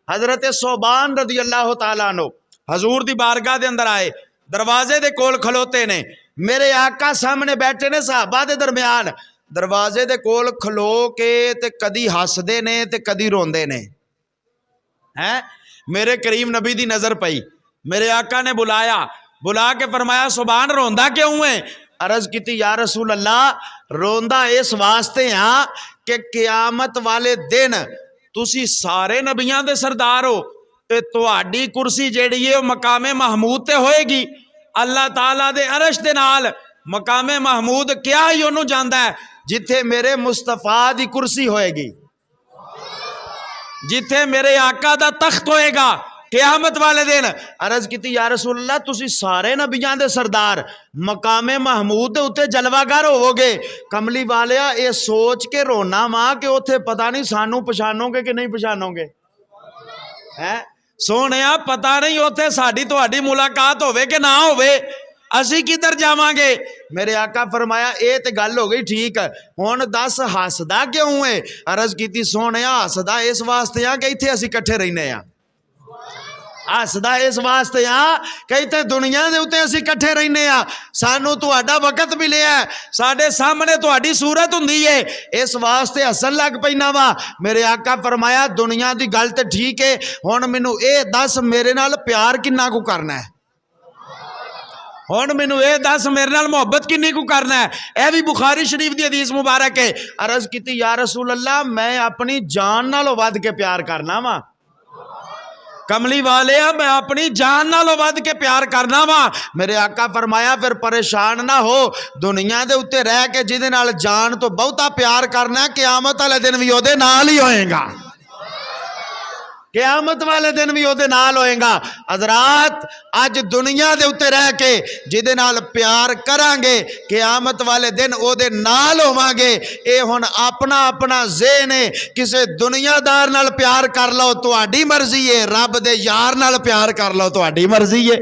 حضرت صوبان رضی اللہ تعالیٰ عنہ حضور دی بارگاہ دے اندر آئے، دروازے دے کول کھلوتے نے، میرے آقا سامنے بیٹھے نے صحابہ دے درمیان، دروازے دے کول کھلو کے تے کدی ہس دے نے تے کدی روندے نے ہیں۔ میرے کریم نبی دی نظر پئی، میرے آقا نے بلا کے فرمایا صوبان روندا کیوں ہے؟ عرض کیتی یا رسول اللہ روندا اس واسطے ہاں کہ قیامت والے دن تسی سارے نبیاں دے سردار ہو تے تہاڈی کرسی جیڑی ہے وہ مقام محمود تے ہوئے گی، اللہ تعالیٰ دے عرش دے نال۔ مقام محمود کیا ہی انہوں جاندا ہے؟ جتھے میرے مصطفیٰ دی کرسی ہوئے گی، جتھے میرے آقا دا تخت ہوئے گا قیامت والے دن۔ عرض کیتی یا رسول اللہ تسی سارے نبیان دے سردار مقام محمود دے اتے جلوہ گر ہوو گے، کملی والیا اے سوچ کے رونا ماں کہ اتے پتہ نہیں سانو پچھانو گے کہ نہیں پچھانو گے، سونیا پتہ نہیں اتے ساڑی تو اڈی ملاقات ہوئے کہ نہ ہوئے، اسی کدھر جاواں گے؟ میرے آقا فرمایا اے تے گل ہو گئی ٹھیک ہے، ہن دس ہسدا کیوں ہے؟ عرض کیتی سونیا ہسدا اس واسطے ہاں کہ ایتھے اسی کٹھے رہنے ہاں، ہسدا اس واسطے ہاں کہ ایتھے دنیا دے اوتے اسی کٹھے رہنے ہاں، سانو تہاڈا وقت ملیا ہے، ساڈے سامنے تہاڈی صورت ہوندی ہے، اس واسطے ہسن لگ پینا وا۔ میرے آقا فرمایا دنیا دی گل تے ٹھیک ہے، ہن مینوں اے دس میرے نال پیار کنا کو کرنا ہے، ہن مینوں اے دس میرے نال محبت کنی کو کرنا ہے؟ اے بھی بخاری شریف دی حدیث مبارک ہے۔ عرض کیتی یا رسول اللہ میں اپنی جان نالوں ود کے پیار کرنا وا، کملی والے میں اپنی جان نالوں ود کے پیار کرنا وا۔ میرے آقا فرمایا پھر پریشان نہ ہو، دنیا دے اتے رہ کے جہدے نال جان تو بہتا پیار کرنا ہے قیامت والے دن بھی اودے نال ہی ہوئے گا، قیامت والے دن بھی اودے نال ہوئے گا۔ حضرات اج دنیا دے اتے رہ کے جہدے نال پیار کران گے قیامت والے دن اودے نال ہوواں گے۔ اے ہن اپنا اپنا ذہن ہے، کسے دنیا دار نال پیار کر لو تہاڈی مرضی ہے، رب دے یار نال پیار کر لو تہاڈی مرضی ہے۔